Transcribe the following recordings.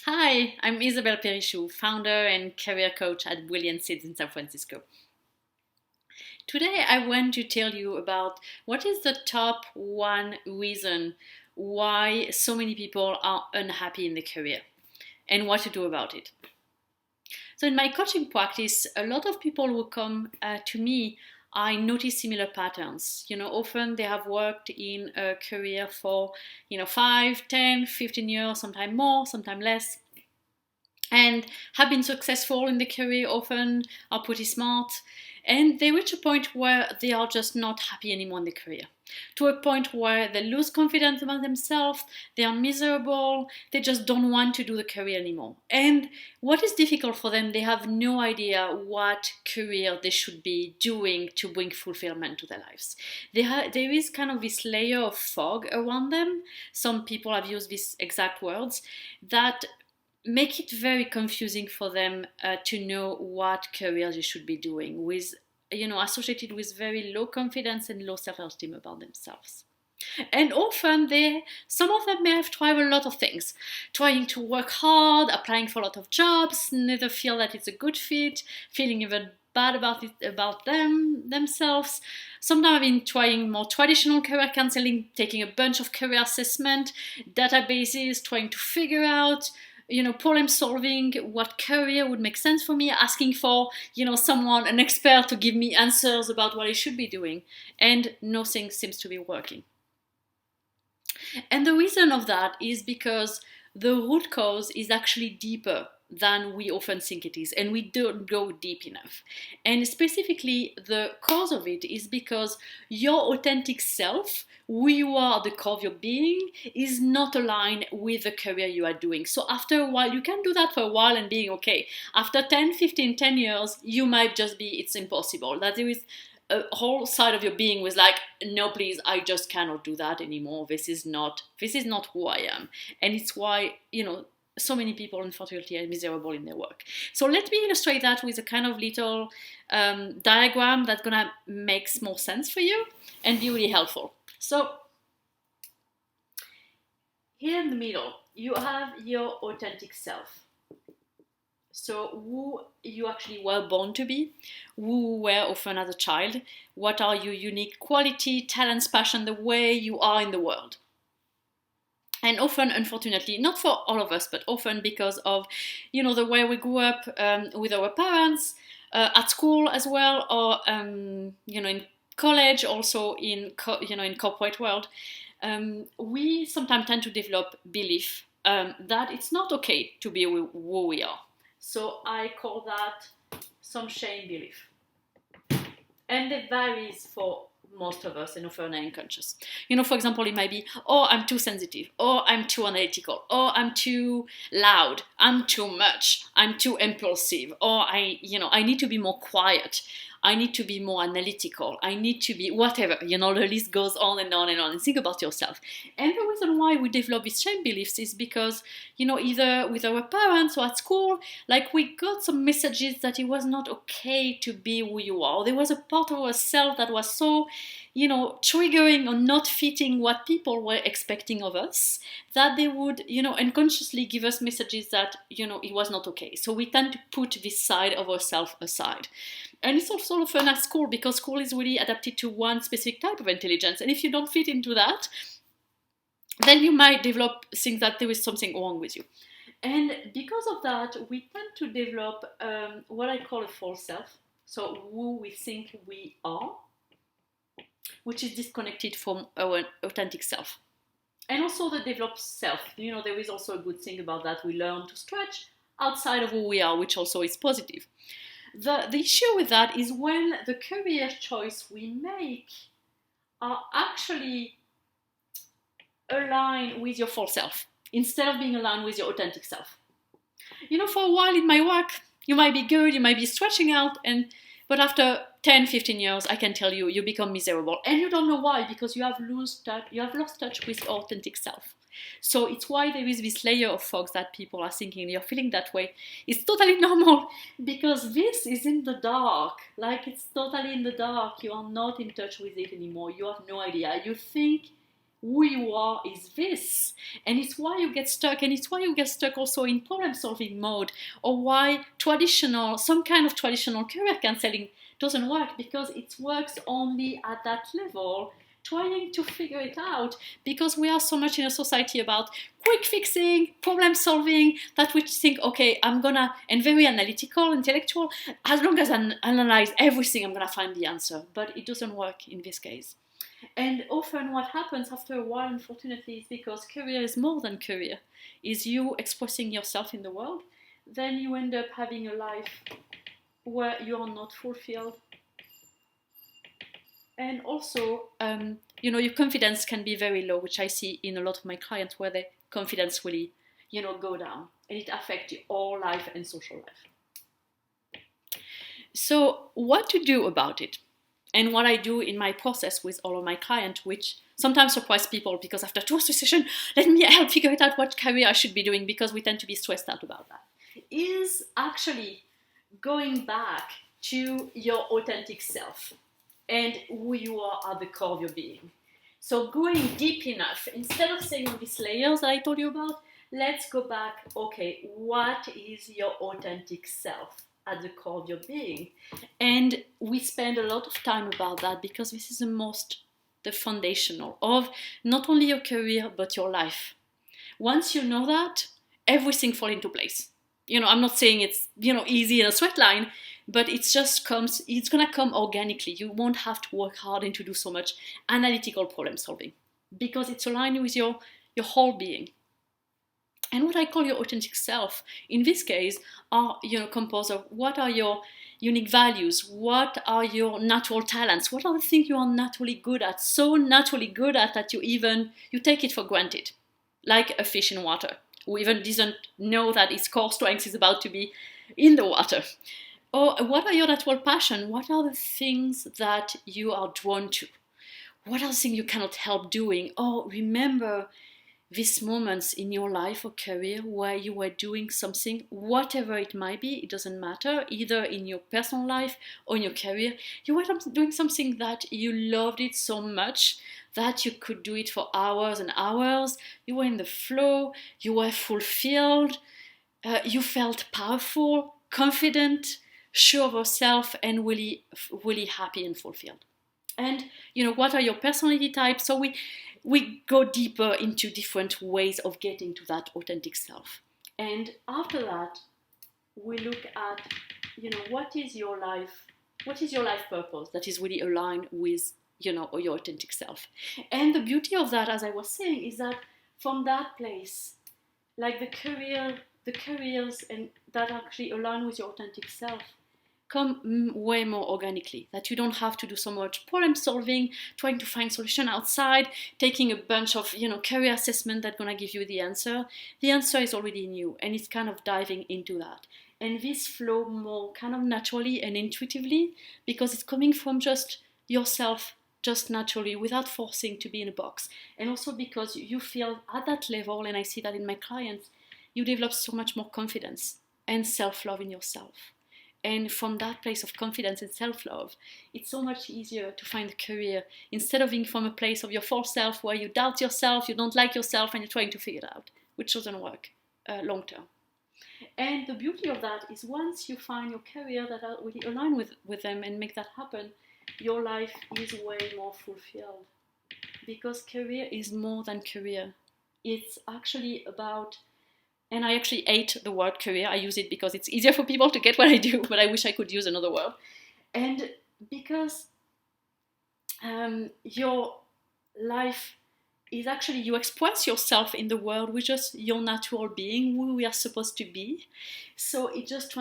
Hi, I'm Isabel Perichou, founder and career coach at Brilliant Seeds in San Francisco. Today, I want to tell you about what is the top one reason why so many people are unhappy in their career and what to do about it. So, in my coaching practice, a lot of people who come to me, I notice similar patterns. Often they have worked in a career for, 5, 10, 15 years, sometimes more, sometimes less, and have been successful in the career, often are pretty smart, and they reach a point where they are just not happy anymore in the career, to a point where they lose confidence about themselves, they are miserable, they just don't want to do the career anymore. And what is difficult for them, they have no idea what career they should be doing to bring fulfillment to their lives. There is kind of this layer of fog around them. Some people have used these exact words that make it very confusing for them to know what career they should be doing, with associated with very low confidence and low self-esteem about themselves. And often some of them may have tried a lot of things, trying to work hard, applying for a lot of jobs, neither feel that it's a good fit, feeling even bad about themselves. Sometimes I've been trying more traditional career counseling, taking a bunch of career assessment databases, trying to figure out problem solving, what career would make sense for me, asking for, someone, an expert to give me answers about what I should be doing, and nothing seems to be working. And the reason of that is because the root cause is actually deeper than we often think it is, and we don't go deep enough. And specifically, the cause of it is because your authentic self, who you are at the core of your being, is not aligned with the career you are doing. So after a while, you can do that for a while and being okay. After 10, 15, 10 years, you might just be, it's impossible. That there is a whole side of your being was like, no, please, I just cannot do that anymore. This is not who I am. And it's why, so many people, unfortunately, are miserable in their work. So let me illustrate that with a kind of little diagram that's gonna make more sense for you and be really helpful. So here in the middle, you have your authentic self. So who you actually were born to be, who were often as a child, what are your unique quality, talents, passion, the way you are in the world. And often, unfortunately, not for all of us, but often because of, the way we grew up with our parents, at school as well, or, in college, also in corporate world, we sometimes tend to develop belief that it's not okay to be who we are. So I call that some shame belief. And it varies for most of us and often unconscious. For example, it might be, oh, I'm too sensitive, or I'm too analytical, or I'm too loud, I'm too much, I'm too impulsive, or I need to be more quiet, I need to be more analytical, I need to be whatever, the list goes on and on and on. And think about yourself. And the reason why we develop these shame beliefs is because, either with our parents or at school, like we got some messages that it was not okay to be who you are. There was a part of ourselves that was so, triggering or not fitting what people were expecting of us, that they would, unconsciously give us messages that, it was not okay. So we tend to put this side of ourselves aside. And it's also fun at school because school is really adapted to one specific type of intelligence. And if you don't fit into that, then you might develop think that there is something wrong with you. And because of that, we tend to develop what I call a false self. So who we think we are, which is disconnected from our authentic self. And also the developed self. There is also a good thing about that. We learn to stretch outside of who we are, which also is positive. The issue with that is when the career choice we make are actually aligned with your full self instead of being aligned with your authentic self. For a while in my work, you might be good, you might be stretching out, but after 10, 15 years, I can tell you, you become miserable. And you don't know why, because you have lost touch with your authentic self. So it's why there is this layer of fog that people are thinking you're feeling that way. It's totally normal, because this is in the dark. It's totally in the dark. You are not in touch with it anymore. You have no idea. You think who you are is this. And it's why you get stuck, and it's why you get stuck also in problem-solving mode, or why some kind of traditional career counseling doesn't work, because it works only at that level, trying to figure it out, because we are so much in a society about quick fixing, problem solving, that we think, okay, and very analytical, intellectual, as long as I analyze everything, I'm gonna find the answer. But it doesn't work in this case. And often what happens after a while, unfortunately, is because career is more than career, is you expressing yourself in the world, then you end up having a life where you are not fulfilled. And also, your confidence can be very low, which I see in a lot of my clients, where their confidence really, go down, and it affects your whole life and social life. So what to do about it? And what I do in my process with all of my clients, which sometimes surprise people, because after 2 or 3 sessions, let me help figure it out what career I should be doing, because we tend to be stressed out about that, is actually going back to your authentic self and who you are at the core of your being. So going deep enough, instead of saying all these layers that I told you about, let's go back, okay, what is your authentic self at the core of your being? And we spend a lot of time about that, because this is the foundational of not only your career, but your life. Once you know that, everything falls into place. I'm not saying it's, easy in a straight line, but it's gonna come organically. You won't have to work hard and to do so much analytical problem solving, because it's aligned with your whole being. And what I call your authentic self, in this case, are, composed of what are your unique values, what are your natural talents, what are the things you are naturally good at, so naturally good at that you take it for granted, like a fish in water, who even doesn't know that its core strength is about to be in the water. Or what are your natural passion? What are the things that you are drawn to? What are the things you cannot help doing? Or remember these moments in your life or career where you were doing something, whatever it might be, it doesn't matter, either in your personal life or in your career, you were doing something that you loved it so much that you could do it for hours and hours. You were in the flow, you were fulfilled, you felt powerful, confident, sure of yourself, and really, really happy and fulfilled. And what are your personality types? So we go deeper into different ways of getting to that authentic self. And after that, we look at what is your life purpose that is really aligned with your authentic self. And the beauty of that, as I was saying, is that from that place, like the careers and that actually align with your authentic self, come way more organically, that you don't have to do so much problem solving, trying to find solution outside, taking a bunch of career assessment that's going to give you the answer. The answer is already in you, and it's kind of diving into that. And this flow more kind of naturally and intuitively, because it's coming from just yourself, just naturally, without forcing to be in a box. And also because you feel at that level, and I see that in my clients, you develop so much more confidence and self-love in yourself. And from that place of confidence and self-love, it's so much easier to find a career, instead of being from a place of your false self where you doubt yourself, you don't like yourself, and you're trying to figure it out, which doesn't work long term. And the beauty of that is, once you find your career that are really aligned with them and make that happen, your life is way more fulfilled. Because career is more than career. It's actually about... And I actually hate the word career. I use it because it's easier for people to get what I do, but I wish I could use another word. And because your life is actually, you express yourself in the world with just your natural being, who we are supposed to be. So it just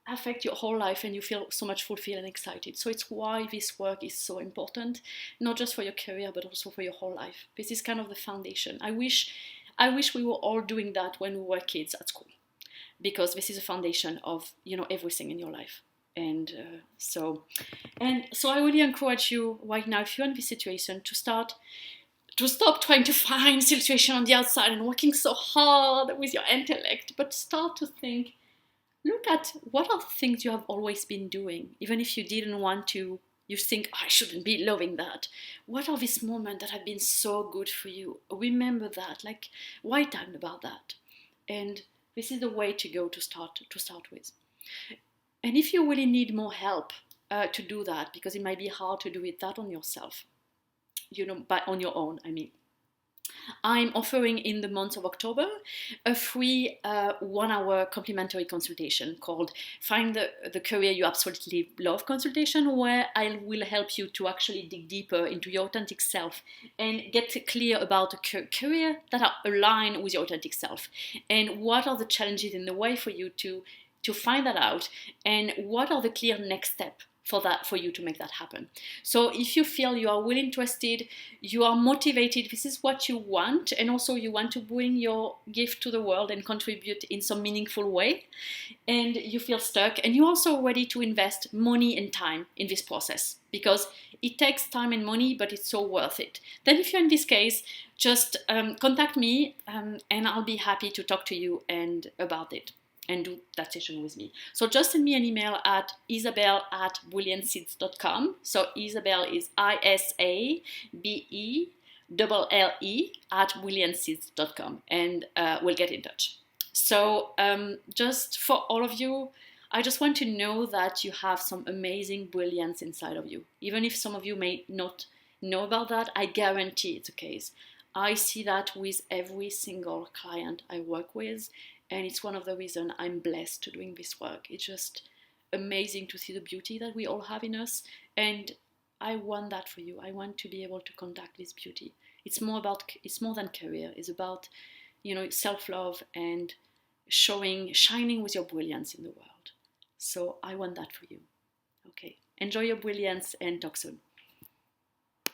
affect your whole life, and you feel so much fulfilled and excited. So it's why this work is so important, not just for your career, but also for your whole life. This is kind of the foundation. I wish we were all doing that when we were kids at school, because this is a foundation of everything in your life. And so I really encourage you right now, if you're in this situation, to stop trying to find situation on the outside and working so hard with your intellect, but start to look at what are the things you have always been doing, even if you didn't want to You think, oh, I shouldn't be loving that. What are these moments that have been so good for you? Remember that, like write down about that. And this is the way to go to start with. And if you really need more help to do that, because it might be hard to do it that on yourself, but on your own, I mean, I'm offering in the month of October a free 1 hour complimentary consultation called Find the Career You Absolutely Love consultation, where I will help you to actually dig deeper into your authentic self and get clear about a career that are aligned with your authentic self, and what are the challenges in the way for you to find that out, and what are the clear next steps for you to make that happen. So if you feel you are really interested, you are motivated, this is what you want, and also you want to bring your gift to the world and contribute in some meaningful way, and you feel stuck, and you're also ready to invest money and time in this process, because it takes time and money, but it's so worth it, then if you're in this case, just contact me, and I'll be happy to talk to you and about it and do that session with me. So just send me an email at isabelle@brilliantseeds.com. So Isabelle is ISABELLE @brilliantseeds.com, and we'll get in touch. So just for all of you, I just want to know that you have some amazing brilliance inside of you. Even if some of you may not know about that, I guarantee it's the case. I see that with every single client I work with, and it's one of the reasons I'm blessed to doing this work. It's just amazing to see the beauty that we all have in us, and I want that for you. I want to be able to contact this beauty. It's more than career. It's about, self-love and shining with your brilliance in the world. So I want that for you. Okay, enjoy your brilliance and talk soon.